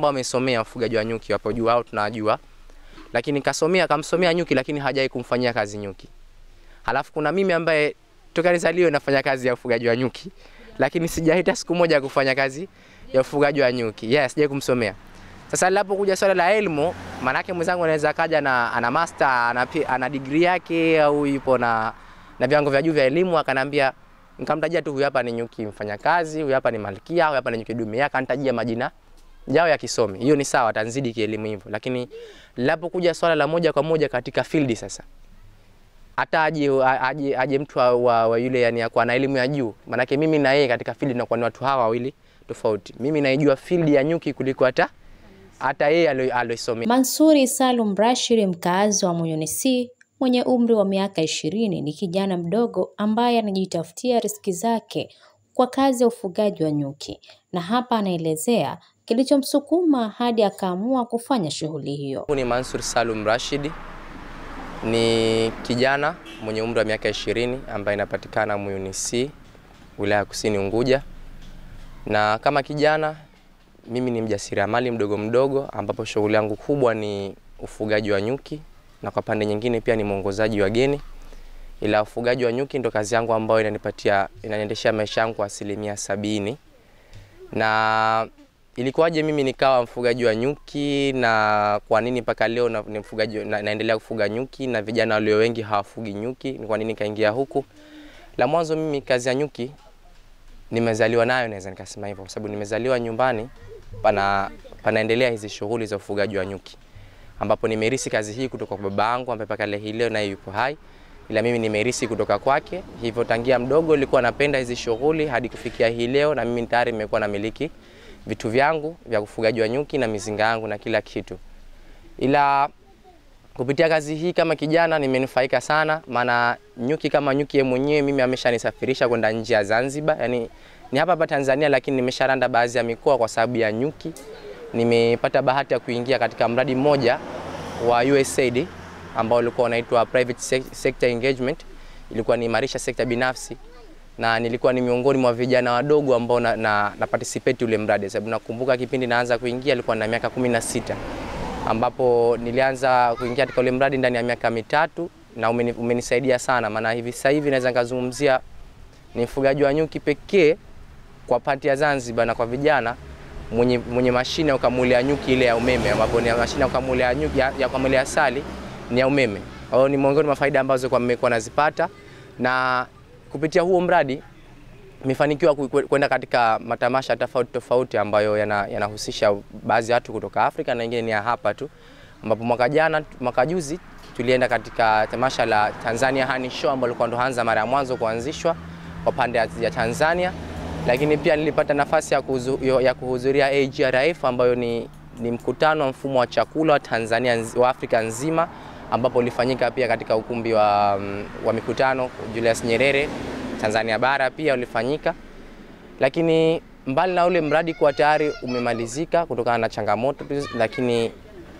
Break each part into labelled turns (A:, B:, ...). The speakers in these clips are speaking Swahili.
A: ambao amesomea ufugaji wa nyuki hapo juu au tunajua. Lakini kamsomea nyuki lakini hajai kumfanyia kazi nyuki. Halafu kuna mimi ambaye toka nizaliwe nafanya kazi ya ufugaji wa nyuki, lakini sijaita siku moja kufanya kazi ya ufugaji wa nyuki. Yes, sijai kumsomea. Sasa linapokuja swala la elimu, manake mwenzangu anaweza kaja na ana master, ana degree yake au yupo na viwango vya juu vya elimu, akanambia nikamtajia tu huyu hapa ni nyuki mfanyakazi, huyu hapa ni malkia, huyu hapa ni nyuki dume, akanitajia majina yao ya kisomi. Hiyo ni sawa, atanzidi kielimu hivyo. Lakini linapokuja swala la moja kwa moja katika field sasa, hata aje mtu wa yule yani kwa na elimu ya juu, manake mimi na yeye katika field na kwa ni watu hawa wawili tofauti. Mimi naijua field ya nyuki kuliko hata yeye aliyosomea.
B: Mansuri Salum Rashid, mkazi wa Muyuni C, mwenye umri wa miaka 20, ni kijana mdogo ambaye anajitafutia riziki zake kwa kazi ya ufugaji wa nyuki, na hapa anaelezea kilichomsukuma hadi akaamua kufanya shughuli hiyo.
A: Ni Mansuri Salum Rashid, ni kijana mwenye umri wa miaka 20 ambaye anapatikana Muyuni C, wilaya Kusini Unguja. Na kama kijana mimi ni mjasiriamali mdogo ambapo shughuli yangu kubwa ni ufugaji wa nyuki, na kwa pande nyingine pia ni mwongozaji wa geni. Ila ufugaji wa nyuki ndo kazi yangu ambayo inaniendeshea maisha yangu kwa 70%. Na ilikuwaje mimi nikawa mfugaji wa nyuki, na kwa nini mpaka leo ni mfugaji naendelea kufuga nyuki na vijana walio wengi hawafugi nyuki, ni kwa nini kaingia huku? La mwanzo, mimi kazi ya nyuki nimezaliwa nayo, naweza nikasema hivyo, kwa sababu nimezaliwa nyumbani panaendelea hizi shughuli za ufugaji wa nyuki, ambapo nimerisi kazi hii kutoka kwa baba yangu ambaye mpaka leo naye yupo hai, ila mimi nimerisi kutoka kwake. Hivyo tangia mdogo nilikuwa napenda hizi shughuli hadi kufikia hii leo, na mimi tayari nimekuwa namiliki vitu vyangu vya ufugaji wa nyuki na mizinga yangu na kila kitu. Ila kupitia kazi hii kama kijana nimenufaika sana, maana nyuki kama nyuki yeye mwenyewe mimi ameshanisafirisha kwenda nje ya Zanzibar. Yani ni hapa Tanzania, lakini nimesharanda baadhi ya mikoa kwa sababu ya nyuki. Nimepata bahati ya kuingia katika mradi mmoja wa USAID ambao ulikuwa unaitwa Private Sector Engagement. Ilikuwa ni imarisha sekta binafsi, na nilikuwa ni miongoni mwa vijana wadogo ambao na participate ule mradi. Sababu nakumbuka kipindi naanza kuingia alikuwa na miaka 16, ambapo nilianza kuingia katika ule mradi ndani ya miaka 3, na umenisaidia sana, maana hivi sasa hivi naweza nikazungumzia ni mfugaji wa nyuki pekee kwa pati ya Zanzibar na kwa vijana mwenye mashine ya kukamulia nyuki ile ya umeme, ambapo ni mashine ya kukamulia nyuki ya kukamulia asali ni ya umeme. Au ni miongoni mwa faida ambazo kwa mmekuwa nazipata, na kupitia huo mradi nimefanikiwa kwenda katika matamasha tofauti ambayo yanahusisha baadhi ya watu kutoka Afrika na wengine ni hapa tu, ambapo mwaka juzi tulienda katika tamasha la Tanzania Honey Show ambalo lilikuwa ndo anza mara ya mwanzo kuanzishwa kwa pande ya Tanzania. Lakini pia nilipata nafasi ya kuhudhuria AGRF ambayo ni mkutano wa mfumo wa chakula wa Tanzania wa Afrika nzima, ambapo ulifanyika pia katika ukumbi wa mikutano Julius Nyerere Tanzania bara pia ulifanyika. Lakini mbali na ule mradi kwa tayari umemalizika kutokana na changamoto, lakini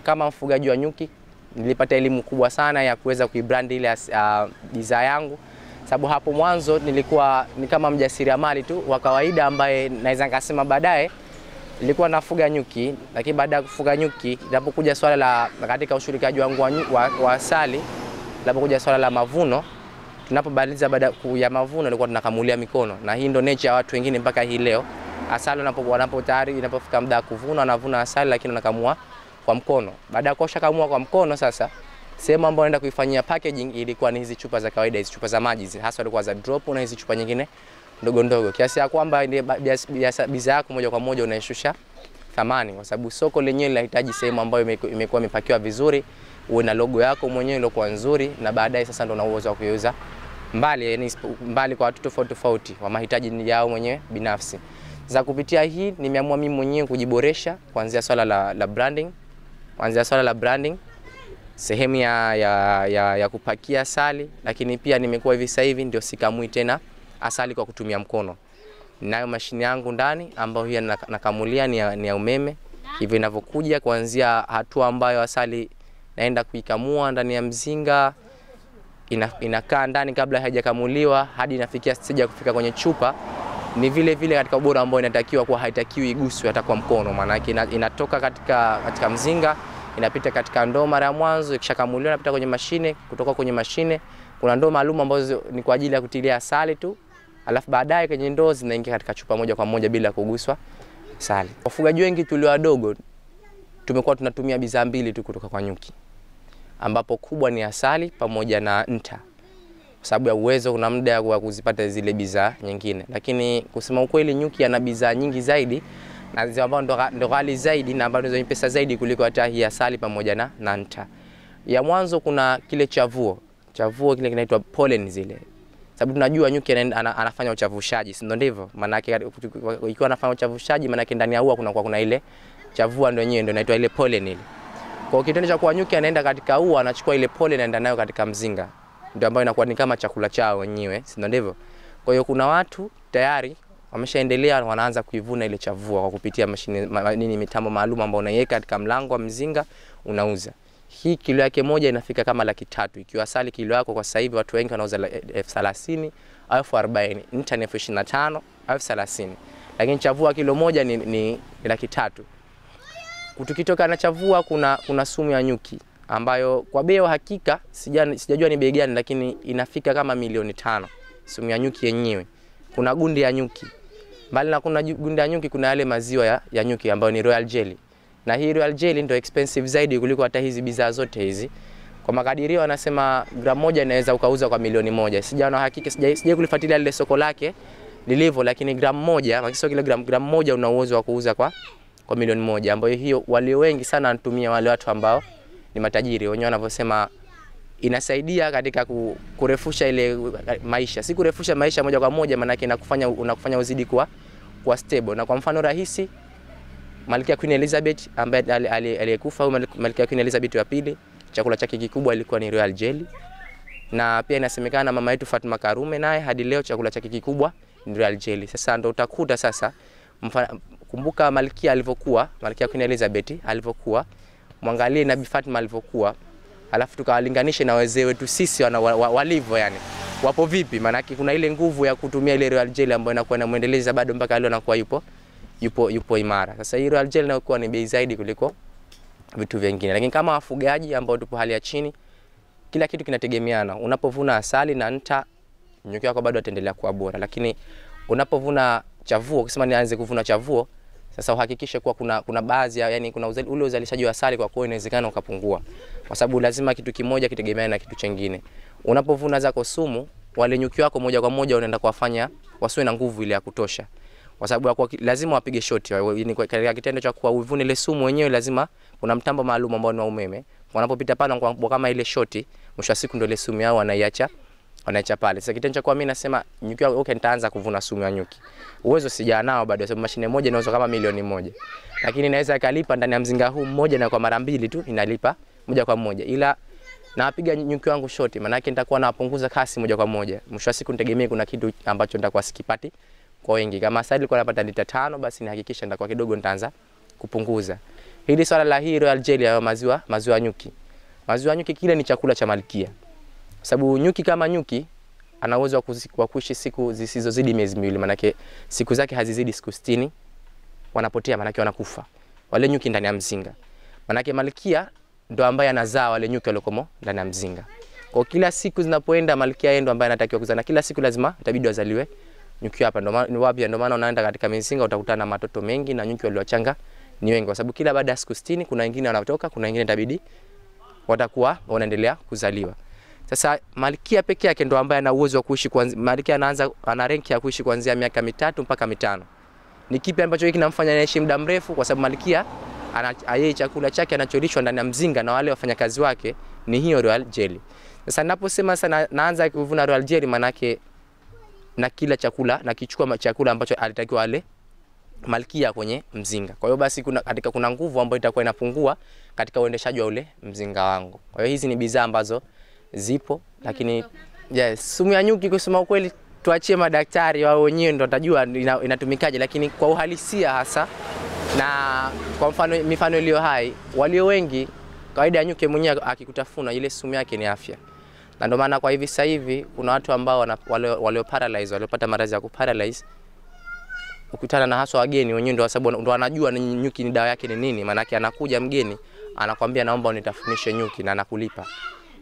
A: kama mfugaji wa nyuki nilipata elimu kubwa sana ya kuweza kuibrand ile bidhaa yangu, sababu hapo mwanzo nilikuwa ni kama mjasiriamali tu wa kawaida ambaye naweza ngasema baadaye nilikuwa nafuga nyuki. Lakini baada ya kufuga nyuki, inapokuja swala la katika ushirikaji wangu wa asali, inapokuja swala la mavuno, tunapobaliza baada ya mavuno ilikuwa tunakamulia mikono, na hii ndio nature ya watu wengine mpaka hii leo. Asali wanapo tayari inapofika muda wa kuvuna, wanavuna asali lakini wanakamua kwa mkono. Baada ya kuosha kamua kwa mkono, sasa sehemu ambayo naenda kuifanyia packaging ilikuwa ni hizi chupa za kawaida, hizi chupa za maji, hasa ilikuwa za drop, na hizi chupa nyingine ndogo kiasi ya kwamba bidhaa yako moja kwa moja unaishusha thamani, kwa sababu soko lenyewe linahitaji sehemu ambayo imekuwa imepakiwa vizuri, uwe na logo yako mwenyewe iliyokuwa nzuri, na baadaye sasa ndo una uwezo wa kuiuza mbali kwa watu tofauti wa mahitaji yao mwenyewe binafsi. Sasa kupitia hii nimeamua mimi mwenyewe kujiboresha kuanzia swala la branding, sehemu ya kupakia asali, lakini pia nimekuwa hivi sasa hivi ndio sikamui tena asali kwa kutumia mkono. Ninayo mashine yangu ndani ambayo hii nakamulia ni ya umeme. Hivyo inavyokuja kuanzia hatua ambayo asali naenda kuikamua ndani ya mzinga, inakaa ndani kabla haijakamuliwa hadi inafikia stage ya kufika kwenye chupa. ni vile vile katika ubora ambao inatakiwa, kwa haitakiwi iguswe hata kwa mkono, maana yake inatoka katika mzinga, inapita katika ndoo mara ya mwanzo, ikishakamuliwa inapita kwenye mashine, kutoka kwenye mashine kuna ndoo maalum ambazo ni kwa ajili ya kutilia asali tu, alafu baadaye kwenye ndoo zinaingia katika chupa moja kwa moja bila kuguswa asali. Wafugaji wengi tulio wadogo tumekuwa tunatumia bidhaa mbili tu kutoka kwa nyuki, ambapo kubwa ni asali pamoja na nta, kwa sababu ya uwezo kuna muda wa kuzipata zile bidhaa nyingine. Lakini kusema ukweli, nyuki ana bidhaa nyingi zaidi na zile ambazo ndo ghali zaidi na ambazo zenye pesa zaidi kuliko hata hii asali pamoja na nta. Ya mwanzo kuna kile chavuo kile kinaitwa pollen zile. Sababu tunajua nyuki anafanya uchavushaji, si ndivyo? Maana yake ikiwa anafanya uchavushaji, maana yake ndani ya ua kuna ile chavua ndio yenyewe ndio inaitwa ile pollen ile. Kwa kitendo cha kwa nyuki anaenda katika ua, anachukua ile pollen anaenda nayo katika mzinga, ndio ambayo inakuwa ni kama chakula chao wenyewe, si ndivyo? Kwa hiyo kuna watu tayari wameshaendelea, wanaanza kuivuna ile chavua kwa kupitia mashine mitambo maalum ambayo unaiweka katika mlango wa mzinga, unauza. Hii kilo yake moja inafika kama 300,000. Ikiwa asali kilo yako kwa sasa hivi watu wengi wanauza 30,000 au 40,000, nta ni 25,000 au 30,000. Lakini chavua kilo moja ni 300,000. Tukitoka na chavua kuna sumu ya nyuki ambayo kwa bei hakika sijajua ni bei gani, lakini inafika kama milioni 5 sumu ya nyuki yenyewe. Kuna gundi ya nyuki. Mbali na kuna gundi ya nyuki, kuna yale maziwa ya nyuki ambayo ni Royal Jelly. Na hii Royal Jelly ndio expensive zaidi kuliko hata hizi bidhaa zote hizi. Kwa makadirio wanasema gramu moja inaweza ukauza kwa milioni 1. Sijaona hakika, sijai kulifuatilia ile soko lake lilivyo, lakini gramu moja, makiso gramu moja una uwezo wa kuuza kwa milioni 1, ambayo hiyo walio wengi sana wanatumia wale watu ambao ni matajiri. Wenyewe wanavyosema inasaidia katika kurefusha ile maisha. Si kurefusha maisha moja kwa moja, maana yake unakufanya uzidi kwa stable. Na kwa mfano rahisi, Malkia Queen Elizabeth ambaye aliyekufa, Malkia Queen Elizabeth wa pili, chakula chake kikubwa ilikuwa ni Royal Jelly. Na pia inasemekana mama yetu Fatma Karume naye hadi leo chakula chake kikubwa ni Royal Jelly. Sasa ndio utakuta sasa, kumbuka Malkia alivyokuwa, Malkia Queen Elizabeth alivyokuwa, mwangalie Nabii Fatma alivyokuwa, alafu tukawalinganishe na wazee wetu sisi walivyo, yani wapo vipi? Maana yake kuna ile nguvu ya kutumia ile Royal Jelly ambayo inakuwa inamuendeleza bado mpaka leo anakuwa yupo imara. Sasa hii Royal Jelly inakuwa ni bei zaidi kuliko vitu vingine. Lakini kama wafugaji ambao tupo hali ya chini, kila kitu kinategemeana. Unapovuna asali na nta, nyuki wako bado ataendelea kuwa bora. Lakini unapovuna chavuo, ukisema nianze kuvuna chavuo, sasa uhakikishe kuwa kuna baadhi yani kuna ule uzalishaji wa asali kwa kuwa inawezekana ukapungua. Kwa sababu lazima kitu kimoja kitegemeane na kitu kingine. Unapovuna zako sumu, wale nyuki wako moja kwa moja unaenda kuwafanya wasiwe na nguvu ile ya kutosha. Kwa sababu lazima wapige shoti. Ni katika kitendo cha kuwa uvune ile sumu wenyewe, lazima kuna mtambo maalum ambao ni wa umeme. Wanapopita pale kwa kama ile shoti, mwisho wa siku ndio ile sumu yao wanaiacha pale. Sasa kitendo cha kwa mimi nasema nyuki wako okay, nitaanza kuvuna sumu ya nyuki. Uwezo sija nao bado, sababu mashine moja inauza kama milioni 1. Lakini inaweza ikalipa ndani ya mzinga huu mmoja na kwa mara 2 tu inalipa moja kwa moja. Ila napiga nyuki wangu shoti, maana yake nitakuwa napunguza kasi moja kwa moja. Mwisho wa siku nitegemea kuna kitu ambacho nitakuwa sikipati kwa wengi. Kama asali nilikuwa napata lita 5, basi nihakikisha nitakuwa kidogo nitaanza kupunguza. Hili swala la hii Royal Jelly ya maziwa nyuki. Maziwa nyuki kile ni chakula cha malkia. Kwa sababu nyuki kama nyuki ana uwezo wa kuishi siku zisizozidi miezi 2, maana yake siku zake hazizidi siku 60 wanapotea, maana yake wanakufa wale nyuki ndani ya mzinga. Maana yake malkia ndo ambaye anazaa wale nyuki waliokomo ndani ya mzinga. Kwa kila siku zinapoenda malkia yeye ndo ambaye anatakiwa kuzaa, na kila siku lazima itabidi wazaliwe nyuki hapa. Ndio maana unaenda katika mizinga utakutana na matoto mengi na nyuki waliowachanga ni wengi, kwa sababu kila baada ya siku 60 kuna wengine wanatoka, kuna wengine itabidi watakuwa wanaendelea kuzaliwa. Sasa malkia pekee yake ndo ambaye ana uwezo wa kuishi malkia ana rank ya kuishi kuanzia miaka 3 mpaka 5. Ni kipi ambacho hiki kinamfanya aishi muda mrefu? Kwa sababu malkia yeye chakula chake anacholishwa ndani ya mzinga na wale wafanyakazi wake ni hiyo Royal Jelly. Sasa ninaposema sana naanza kuvuna Royal Jelly, maana yake na kila chakula na kichukua chakula ambacho alitakiwa ale malkia kwenye mzinga. Kwa hiyo basi kuna nguvu ambayo itakuwa inapungua katika uendeshaji wa ule mzinga wangu. Kwa hiyo hizi ni bidhaa ambazo zipo, lakini sumu ya nyuki kusema ukweli tuachie madaktari wao wenyewe ndio watajua inatumikaje, lakini kwa uhalisia hasa na kwa mifano iliyo hai, walio wengi kawaida ya nyuki mwenyewe akikutafuna ile sumu yake ni afya. Na ndio maana kwa hivi sasa hivi kuna watu ambao walio paralyze, waliopata maradhi ya kuparalyze, ukutana na haswa wageni wenyewe ndio sababu ndio wanajua nyuki ni dawa yake ni nini. Maana yake anakuja mgeni anakuambia naomba unitafunishe nyuki na anakulipa.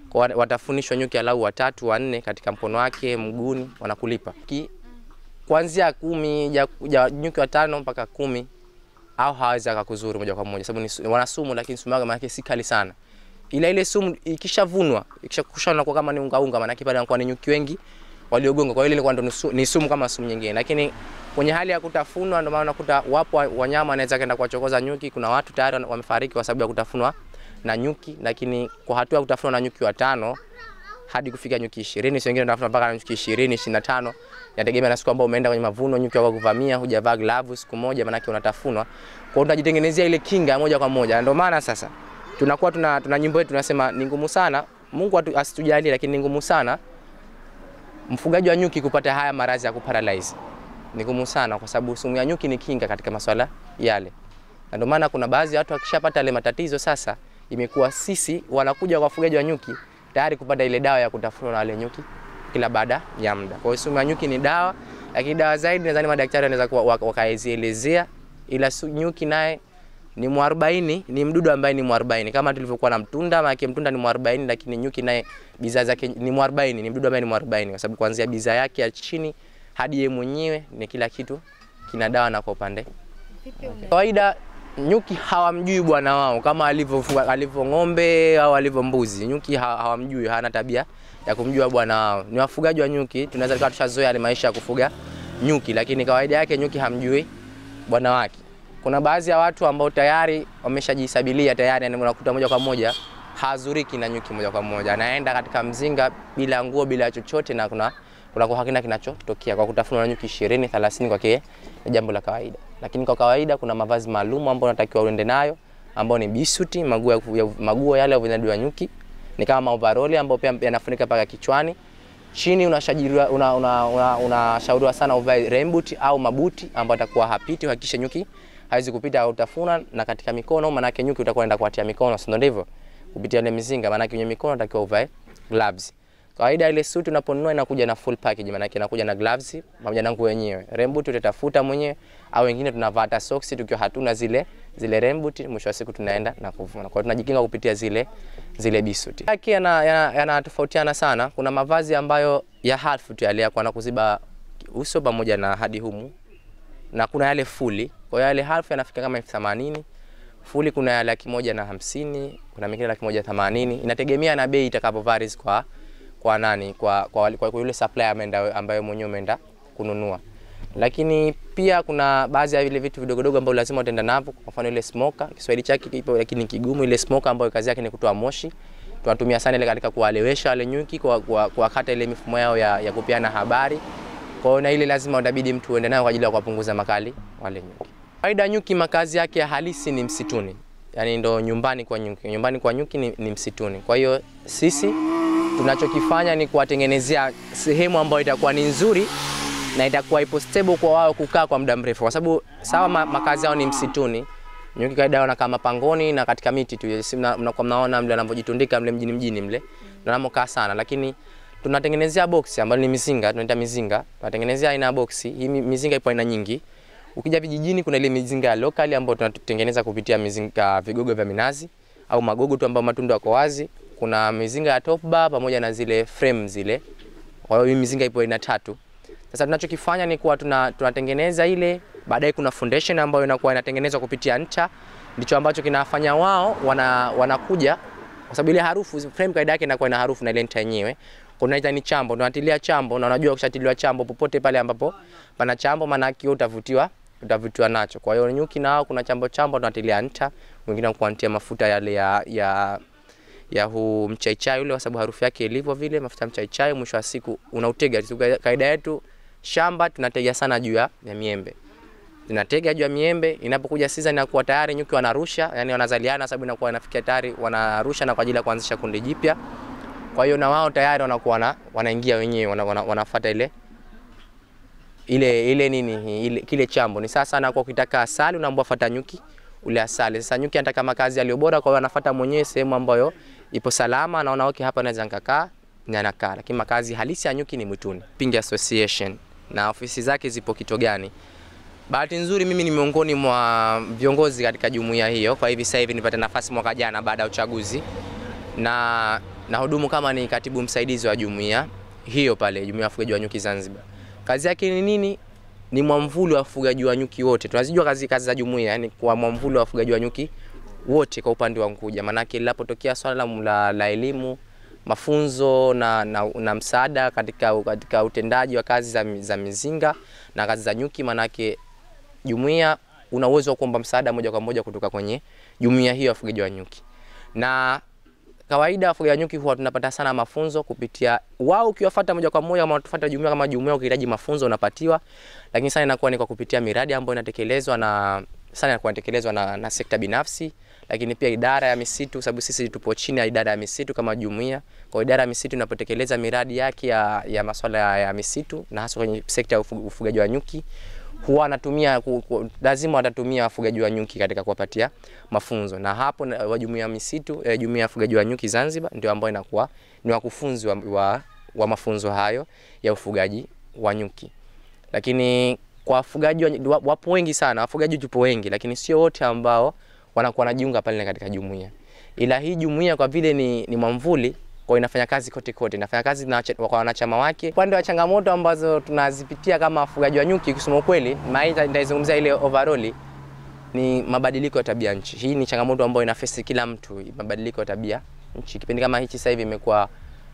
A: Kwa watafunishwa nyuki alau 3 4 katika mkono wake, mguuni, wanakulipa. Kuanzia 10 ya nyuki 5 mpaka 10 au hawezi akakuzuru moja kwa moja sababu wana sumu, lakini sumu yake maana yake si kali sana. Ila ile sumu ikishavunwa, ikishakushana kwa kama ni unga maana yake pale anakuwa ni nyuki wengi waliogonga. Kwa hiyo ile ndo ni sumu kama sumu nyingine. Lakini kwenye hali ya kutafunwa ndio maana unakuta wapo wanyama anaweza kaenda kuwachokoza nyuki. Kuna watu tayari wamefariki kwa sababu ya kutafunwa na nyuki, lakini kwa hatua ya kutafunwa na nyuki 5 hadi kufika nyuki 20, wengine wanatafuna mpaka nyuki 20 25. Yategemea na siku ambayo umeenda kwenye mavuno, nyuki wako kuvamia, hujavaa gloves siku moja, maana yake unatafunwa. Kwa hiyo tunajitengenezea ile kinga moja kwa moja. Ndio maana sasa tunakuwa tuna nyimbo yetu tunasema ni ngumu sana, Mungu asitujalie, lakini ni ngumu sana mfugaji wa nyuki kupata haya maradhi ya kuparalyze. Ni ngumu sana kwa sababu sumu ya nyuki ni kinga katika masuala yale. Na ndio maana kuna baadhi ya watu wakishapata ile matatizo sasa imekuwa sisi wanakuja kwa wafugaji wa nyuki tayari kupata ile dawa ya kutafunwa na wale nyuki kila baada ya muda. Kwa hiyo sumu ya nyuki ni dawa, lakini dawa zaidi nadhani madaktari wanaweza wakaelezea, ila nyuki naye ni mwarobaini, ni mdudu ambaye ni mwarobaini kama tulivyokuwa na mtunda. Maana mtunda ni mwarobaini, lakini nyuki naye bidhaa zake ni mwarobaini, ni mdudu ambaye ni mwarobaini kwa sababu kuanzia bidhaa yake ya chini hadi yeye mwenyewe ni kila kitu kina dawa. Na kwa upande kawaida nyuki hawamjui bwana wao kama alivyo ng'ombe au alivyo mbuzi. Nyuki hawamjui, hana tabia ya kumjua bwana wao. Ni wafugaji wa nyuki, tunaweza kuwa tushazoea ile maisha ya kufuga nyuki, lakini kawaida yake nyuki hamjui bwana wake. Kuna baadhi ya watu ambao tayari wameshajisabilia tayari, unakuta moja kwa moja hazuriki na nyuki moja kwa moja, anaenda katika mzinga bila nguo bila chochote, na kuna kwa hakina kinachotokea kwa kutafunwa na nyuki 20 30 kwake ni jambo la kawaida. Lakini kwa kawaida kuna mavazi maalum ambayo unatakiwa uende nayo, ambao ni bisuti, maguo yale ya nyuki, ni kama overall ambao pia yanafunika paka kichwani. Chini unashauriwa sana uvae rainboot au mabuti ambayo atakuwa hapiti, hakikisha nyuki haiwezi kupita au utafuna. Na katika mikono, maana yake nyuki utakwenda kuatia mikono, sio ndivyo? Kupitia ile mizinga, maana yake kwenye mikono unatakiwa uvae gloves. Kawaida ile suit unaponunua inakuja na full package, maana yake inakuja na gloves pamoja na nguo yenyewe. Rainboot utatafuta mwenyewe au wengine tunavaa hata socks tukiwa hatuna zile rainboot, mwisho wa siku tunaenda na kuvuna. Kwa hiyo tunajikinga kupitia zile bisuti. Yake yanatofautiana sana. Kuna mavazi ambayo ya half tu yale kwa kuziba uso pamoja na hadi humu, na kuna yale fully. Kwa hiyo yale half yanafika kama 80,000. Fully kuna ya 150,000, kuna mengine 180,000. Inategemea na bei itakapo varies kwa nani, kwa yule supplier ambaye mwenyewe umeenda kununua. Lakini pia kuna baadhi ya vile vitu vidogo ambavyo lazima utaenda navyo. Kwa mfano ile smoker, Kiswahili chake kipo lakini kigumu. Ile smoker ambayo kazi yake ni kutoa moshi, tunatumia sana ile katika kuwalewesha wale nyuki, kwa kata ile mifumo yao ya kupeana habari. Kwa hiyo na ile lazima utabidi mtu uende nayo kwa ajili ya kupunguza makali wale nyuki. Kawaida nyuki makazi yake ya halisi ni msituni, yani ndo nyumbani kwa nyuki. Nyumbani kwa nyuki ni msituni. Kwa hiyo sisi tunachokifanya ni kuwatengenezea sehemu ambayo itakuwa ni nzuri na itakuwa ipo stable kwa wao kukaa kwa muda mrefu, kwa sababu sawa makazi yao ni msituni. Nyuki kawaida wanakaa mapangoni na katika miti tu. Mnakuwa mnaona mle anapojitundika mle mjini mle na anamokaa sana. Lakini tunatengenezea box ambayo ni mizinga, tunaita mizinga. Tunatengenezea aina ya box. Hii mizinga ipo aina nyingi. Ukija vijijini kuna ile mizinga ya local ambayo tunatengeneza kupitia mizinga vigogo vya minazi au magogo tu ambayo matunda yako wazi. Kuna mizinga ya top bar pamoja na zile frame zile. Kwa hiyo hii mizinga ipo aina 3. Sasa tunachokifanya ni kuwa tunatengeneza ile, baadaye kuna foundation ambayo inakuwa inatengenezwa kupitia ncha. Ndicho ambacho kinafanya wao wanakuja, kwa sababu ile harufu frame kaida yake inakuwa ina harufu na ile ncha yenyewe. Kuna ni chambo, tunatilia chambo, na unajua ukishatiliwa chambo popote pale ambapo pana chambo maana yake utavutiwa nacho. Kwa hiyo nyuki nao kuna chambo tunatilia ncha, wengine kuantia mafuta yale ya huu mchaichai ule, kwa sababu harufu yake ilivyo vile mafuta mchaichai. Mwisho wa siku unautega. Kaida yetu shamba tunatega sana juu ya miembe. Tunatega juu ya miembe, inapokuja season ya kuwa tayari nyuki wanarusha, yani wanazaliana, sababu inakuwa inafikia tayari wanarusha na kwa ajili ya kuanzisha kundi jipya. Kwa hiyo na wao tayari wanakuwa wanaingia wenyewe, wanafuata ile kile chambo. Ni sasa na kwa ukitaka asali unaambiwa fuata nyuki ule asali. Sasa nyuki anataka makazi yaliyo bora, kwa hiyo anafuata mwenyewe sehemu ambayo ipo salama, anaona okay hapa naweza nikakaa, anakaa. Lakini makazi halisi ya nyuki ni mwituni. Ping Association na ofisi zake zipo Kitogani. Bahati nzuri mimi ni miongoni mwa viongozi katika jumuiya hiyo. Kwa hivi sasa hivi nipata nafasi mwaka jana baada ya uchaguzi, na hudumu kama ni katibu msaidizi wa jumuiya hiyo pale jumuiya ya wafugaji wa nyuki Zanzibar. Kazi yake ni nini? Ni mwamvuli wa wafugaji wa nyuki wote. Tunazijua kazi za jumuiya, yani kwa mwamvuli wa wafugaji wa nyuki wote kwa upande wa Unguja. Maana yake linapotokea swala la elimu, mafunzo na msaada katika utendaji wa kazi za mizinga na kazi za nyuki, maana yake jumuiya una uwezo wa kuomba msaada moja kwa moja kutoka kwenye jumuiya hiyo ya wafugaji wa nyuki. Na kawaida wafugaji wa nyuki huwa tunapata sana mafunzo kupitia wao. Ukiwafuata moja kwa moja, kama tufuata jumuiya kama jumuiya, ukihitaji mafunzo unapatiwa, lakini sana inakuwa ni kwa kupitia miradi ambayo inatekelezwa na sekta binafsi, lakini pia idara ya misitu, sababu sisi tupo chini ya idara ya misitu kama jumuiya. Kwa idara ya misitu inapotekeleza miradi yake ya masuala ya misitu na hasa kwenye sekta ya ufugaji wa nyuki, huwa lazima watatumia wafugaji wa nyuki katika kuwapatia mafunzo. Na hapo wa jumuiya ya misitu, jumuiya ya wafugaji wa nyuki Zanzibar ndio ambao inakuwa ni wakufunzi wa mafunzo hayo ya ufugaji wa nyuki. Lakini kwa wafugaji wapo wengi sana, wafugaji tupo wengi, lakini sio wote ambao wanakuwa wanajiunga pale katika jumuiya. Ila hii jumuiya kwa vile ni mwamvuli, kwa inafanya kazi kote, inafanya kazi kwa wanachama wake. Upande wa changamoto ambazo tunazipitia kama wafugaji wa nyuki, kusema ukweli, nitaizungumzia ile overall, ni mabadiliko ya tabia nchi. Hii ni changamoto ambayo inaface kila mtu, mabadiliko ya tabia nchi. Kipindi kama hichi sasa hivi imekuwa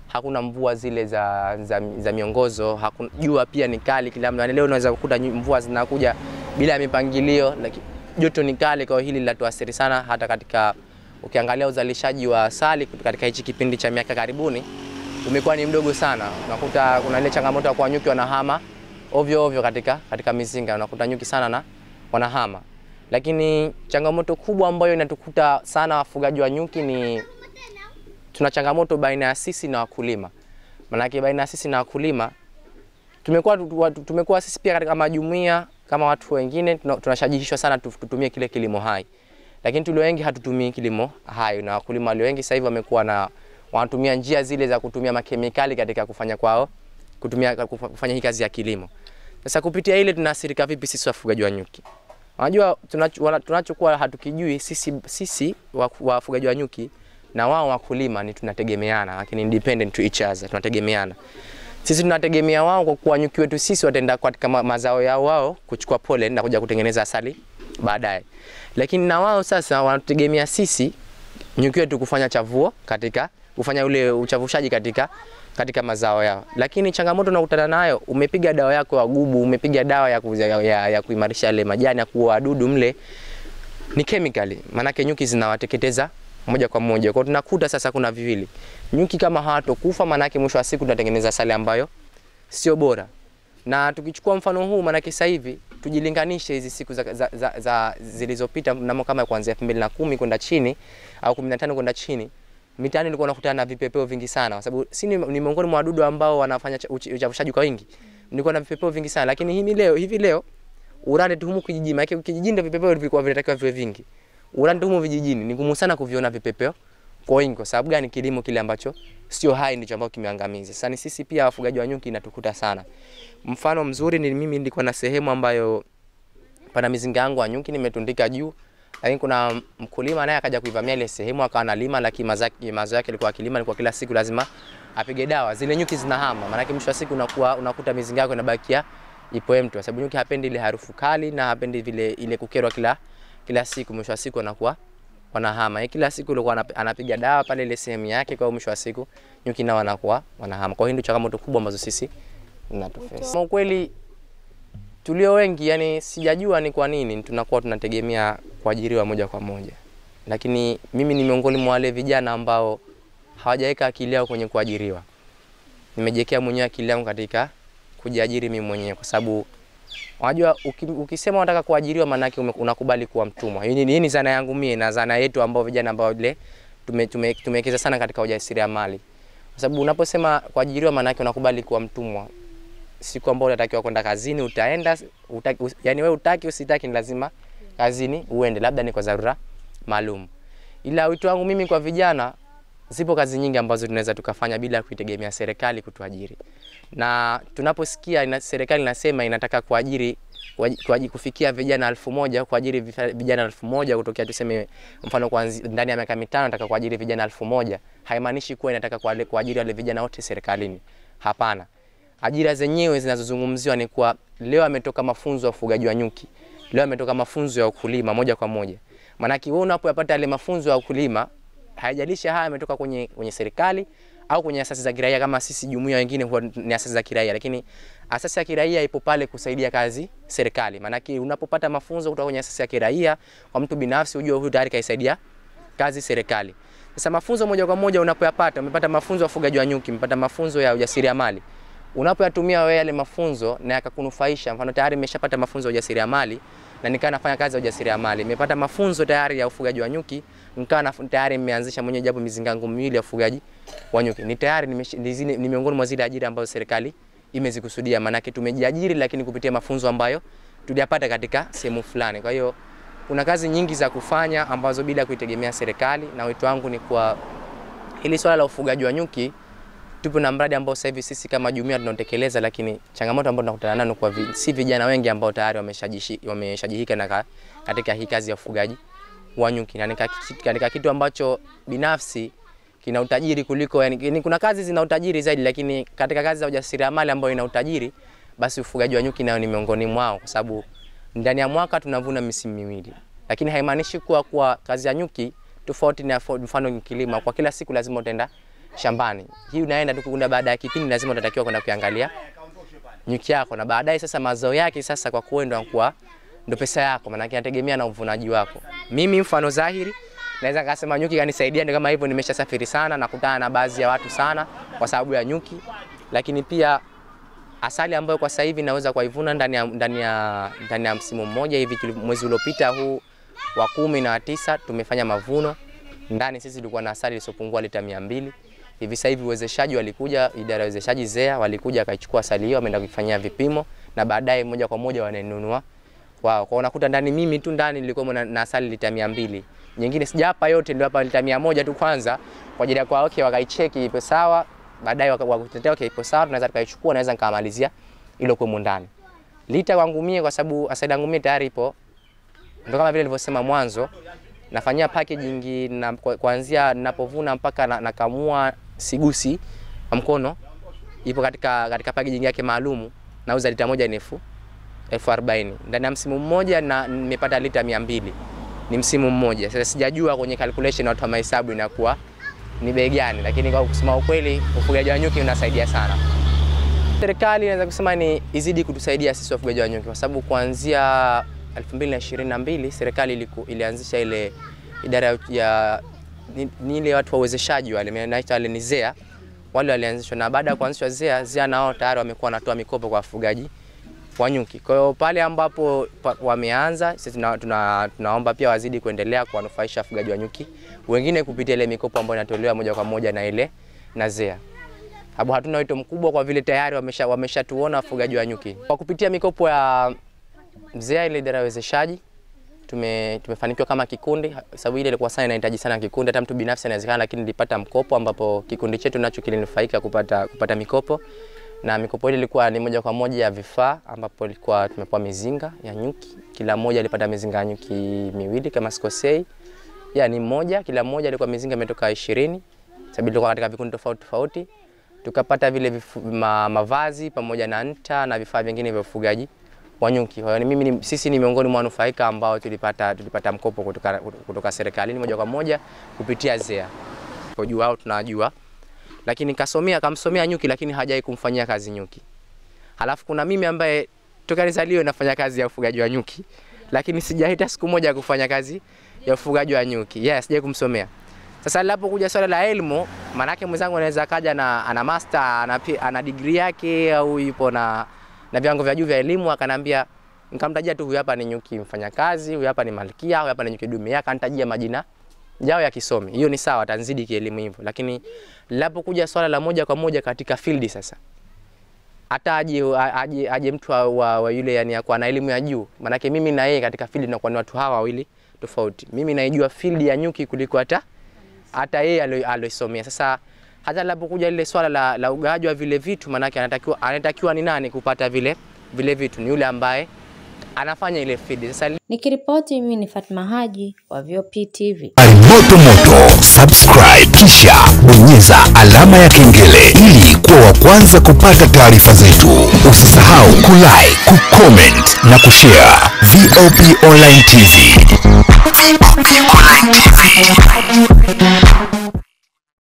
A: hakuna mvua zile za miongozo, jua pia ni kali kila mtu. Leo unaweza kukuta mvua zinakuja bila mipangilio, lakini joto ni kali. Kwa hili linatuathiri sana, hata katika ukiangalia uzalishaji wa asali katika hichi kipindi cha miaka karibuni umekuwa ni mdogo sana. Unakuta kuna ile changamoto kwa nyuki wanahama ovyo katika mizinga, unakuta nyuki sana na wanahama. Lakini changamoto kubwa ambayo inatukuta sana wafugaji wa nyuki ni tuna changamoto baina ya sisi na wakulima. Maana yake baina ya sisi na wakulima tumekuwa sisi pia katika jumuiya kama watu wengine tunashajihishwa sana tutumie kile kilimo hai. Lakini tulio wengi hatutumii kilimo hai, na wakulima walio wengi sasa hivi wanatumia njia zile za kutumia makemikali katika kufanya hii kazi ya kilimo. Sasa kupitia ile tunaathirika vipi sisi wafugaji wa nyuki? Unajua tunachokuwa hatukijui sisi wafugaji wa nyuki na wao wakulima ni tunategemeana, lakini independent to each other, tunategemeana. Sisi tunategemea wao kwa kuwa nyuki wetu sisi wataenda katika mazao yao wao kuchukua pollen na kuja kutengeneza asali baadaye. Lakini na wao sasa wanategemea sisi nyuki wetu kufanya chavuo kufanya ule uchavushaji katika mazao yao. Lakini changamoto tunakutana nayo, umepiga dawa yako ya gubu, umepiga dawa ya kuimarisha ile majani ya kuua wadudu mle, ni chemically. Maana yake nyuki zinawateketeza moja kwa moja. Kwa tunakuta sasa kuna viwili. Nyuki kama hawatokufa, maana yake mwisho wa siku tunatengeneza asali ambayo sio bora. Na tukichukua mfano huu, maana yake sasa hivi tujilinganishe hizi siku zilizopita mnamo kama kuanzia 2010 kwenda chini au 15 kwenda chini, mitaani nilikuwa nakutana na vipepeo vingi sana, kwa sababu ni miongoni mwa wadudu ambao wanafanya uchavushaji kwa wingi. Nilikuwa na vipepeo vingi sana, lakini hivi leo urande tu humu kijijini, maana kijijini ndio vipepeo vilikuwa vinatakiwa viwe vingi. Urande humu vijijini ni ngumu sana kuviona vipepeo kwa wingi. Kwa sababu gani? Kilimo kile ambacho sio hai ndicho ambacho kimeangamiza. Sasa ni sisi pia wafugaji wa nyuki inatukuta sana. Mfano mzuri ni mimi nilikuwa na sehemu ambayo pana mizinga yangu ya nyuki nimetundika juu, lakini kuna mkulima naye akaja kuivamia ile sehemu, akawa analima, lakini mazao yake alikuwa akilima, kwa kila siku lazima apige dawa. Zile nyuki zinahama, maana yake mwisho wa siku unakuta mizinga yako inabakia ipo empty, kwa sababu nyuki hapendi ile harufu kali na hapendi vile ile kukerwa kila siku. Mwisho wa siku anakuwa wanahama. Kila siku alikuwa anapiga dawa pale ile sehemu yake, kwa mwisho wa siku nyuki nao wanakuwa wanahama. Kwa hiyo ndio changamoto kubwa ambazo sisi tunatuface. Kwa kweli tulio wengi, yani sijajua ni kwa nini tunakuwa tunategemea kuajiriwa moja kwa moja. Lakini mimi ni miongoni mwa wale vijana ambao hawajaweka akili yao kwenye kuajiriwa. Nimejiwekea mwenyewe akili yangu katika kujiajiri mimi mwenyewe, kwa sababu unajua ukisema unataka kuajiriwa maana yake unakubali kuwa mtumwa. Hii ni zana yangu mimi na zana yetu ambao vijana ambao ile tumewekeza sana katika ujasiriamali. Kwa sababu unaposema kuajiriwa maana yake unakubali kuwa mtumwa. Siku ambayo unatakiwa kwenda kazini utaenda, yani wewe utaki usitaki ni lazima kazini uende, labda ni kwa dharura maalum. Ila wito wangu mimi kwa vijana, zipo kazi nyingi ambazo tunaweza tukafanya bila kuitegemea serikali kutuajiri. Na tunaposikia serikali inasema inataka kufikia vijana 1000, kuajiri vijana 1000 kutokea tuseme mfano kwa ndani ya miaka 5 nataka kuajiri vijana 1000, haimaanishi kuwa inataka kuajiri wale vijana wote serikalini. Hapana. Ajira zenyewe zinazozungumziwa ni kwa leo ametoka mafunzo ya ufugaji wa nyuki, leo ametoka mafunzo ya ukulima moja kwa moja. Maana wewe unapopata yale mafunzo ya ukulima, haijalishi haya ametoka kwenye serikali au kwenye asasi za kiraia. Kama sisi jumuiya wengine huwa ni asasi za kiraia, lakini asasi ya kiraia ipo pale kusaidia kazi serikali. Maana unapopata mafunzo kutoka kwenye asasi ya kiraia kwa mtu binafsi, ujue huyu tayari kaisaidia kazi serikali. Sasa mafunzo moja kwa moja unapoyapata, umepata mafunzo ya ufugaji wa nyuki, umepata mafunzo ya ujasiriamali, unapoyatumia wewe yale mafunzo na yakakunufaisha, mfano tayari nimeshapata mafunzo ya ujasiriamali na nikawa nafanya kazi ya ujasiriamali, nimepata mafunzo tayari ya ufugaji wa nyuki, nikawa tayari nimeanzisha mwenyewe japo mizinga yangu miwili ya ufugaji wa nyuki, ni tayari ni miongoni mwa zile ajira ambazo serikali imezikusudia. Maana yake tumejiajiri lakini kupitia mafunzo ambayo tuliyapata katika sehemu fulani. Kwa hiyo kuna kazi nyingi za kufanya ambazo bila kuitegemea serikali, na wito wangu ni kwa hili swala la ufugaji wa nyuki tupo na mradi ambao sasa hivi sisi kama jumuiya tunatekeleza, lakini changamoto ambayo tunakutana nayo kwa si vijana wengi ambao tayari wameshajihika na katika hii kazi ya ufugaji wa nyuki. Na katika kitu ambacho binafsi kina utajiri kuliko, yani kuna kazi zina utajiri zaidi, lakini katika kazi za ujasiriamali ambayo ina utajiri, basi ufugaji wa nyuki nayo ni miongoni mwao, kwa sababu ndani ya mwaka tunavuna misimu miwili. Lakini haimaanishi kuwa kazi ya nyuki tofauti na mfano kilimo, kwa kila siku lazima utaenda shambani. Hii unaenda tu kuna baada ya kipindi lazima utatakiwa kwenda kuangalia nyuki yako, na baadaye sasa mazao yake sasa kwa kuenda ndo pesa yako, maana inategemea na uvunaji wako. Mimi mfano dhahiri naweza kusema nyuki kanisaidia, ndio kama hivyo nimeshasafiri sana na kukutana na baadhi ya watu sana kwa sababu ya nyuki, lakini pia asali ambayo kwa sasa hivi naweza kuivuna ndani ya msimu mmoja hivi. Mwezi uliopita huu wa 10 na 9 tumefanya mavuno ndani, sisi tulikuwa na asali isiyopungua lita 200. Hivi sasa hivi uwezeshaji walikuja, idara ya uwezeshaji ZEA walikuja akaichukua asali hiyo, wameenda kufanyia vipimo na baadaye moja kwa moja wananunua wao. Kwa unakuta ndani mimi tu ndani nilikuwa na asali lita 200. Nyingine sijapa yote, ndio hapa lita 100 tu kwanza kwa ajili ya kwa wakaicheki ipo sawa, baadaye wakakutetea ipo sawa, tunaweza tukaichukua, naweza nikamalizia ile kwa ndani. Lita kwangu mie, kwa sababu asali yangu mie tayari ipo, ndio kama vile nilivyosema mwanzo, nafanyia packaging na kuanzia ninapovuna mpaka nakamua sigusi kwa mkono, ipo katika packaging yake maalumu. Nauza lita moja ni 40,000 ndani ya msimu mmoja, na nimepata lita 200 ni msimu mmoja. Sasa sijajua kwenye calculation watu wa mahesabu inakuwa ni bei gani, lakini kwa kusema ukweli ufugaji wa nyuki unasaidia sana. Serikali inaweza kusema ni izidi kutusaidia sisi wafugaji wa nyuki, kwa sababu kuanzia 2022 serikali ilianzisha ile idara ya ile watu wa uwezeshaji wale ni ZEA, wale walianzishwa, na baada ya kuanzishwa ZEA nao tayari wamekuwa wanatoa mikopo kwa wafugaji wa nyuki. Kwa hiyo pale ambapo wameanza, sisi tunaomba pia wazidi kuendelea kuwanufaisha wafugaji wa nyuki wengine kupitia ile mikopo ambayo inatolewa moja kwa moja na ZEA. Hapo hatuna wito mkubwa kwa vile tayari wameshatuona wafugaji wa nyuki. Kwa kupitia mikopo ya ZEA, ile idara ya uwezeshaji, tumefanikiwa kama kikundi, sababu ile ilikuwa sana inahitaji sana kikundi, hata mtu binafsi inawezekana, lakini nilipata mkopo ambapo kikundi chetu nacho kilinufaika kupata mikopo. Na mikopo ile ilikuwa ni moja kwa moja ya vifaa, ambapo ilikuwa tumepewa mizinga ya nyuki, kila mmoja alipata mizinga ya nyuki 2 kama sikosei, yani mmoja, kila mmoja alikuwa mizinga imetoka 20, sababu ilikuwa katika vikundi tofauti tofauti. Tukapata vile mavazi pamoja na nta na vifaa vingine vya ufugaji wa nyuki. Kwa hiyo sisi ni miongoni mwa wanufaika ambao tulipata mkopo kutoka serikalini moja kwa moja kupitia ZEA. Kwa juu wao tunajua, lakini kamsomea nyuki lakini hajai kumfanyia kazi nyuki. Halafu kuna mimi ambaye toka nizaliwe nafanya kazi ya ufugaji wa nyuki, lakini sijaita siku moja kufanya kazi ya ufugaji wa nyuki. Yes, sijai kumsomea. Sasa linapokuja swala la elimu, maana yake mwenzangu anaweza kaja ana master, ana degree yake, au yupo na viwango vya juu vya elimu, akanambia, nikamtajia tu huyu hapa ni nyuki mfanyakazi, huyu hapa ni malkia, huyu hapa ni nyuki dume, akanitajia majina yao ya kisomi. Hiyo ni sawa, atanzidi kielimu hivyo. Lakini linapokuja swala la moja kwa moja katika field sasa, hata aje mtu wa yule yani kwa na elimu ya juu, maana yake mimi na yeye katika field tunakuwa ni watu hawa wawili tofauti. Mimi naijua field ya nyuki kuliko hata yeye aliyosomea. Sasa hata linapokuja lile swala la ugawaji wa vile vitu, manake anatakiwa ni nani kupata vile vitu? Ni yule ambaye anafanya ile feed. Sasa
B: nikiripoti, mimi ni Fatma Haji wa VOP TV.
C: Moto, subscribe kisha bonyeza alama ya kengele ili kuwa wa kwanza kupata taarifa zetu. Usisahau kulike, kucomment na kushare. VOP Online TV. VOP Online TV.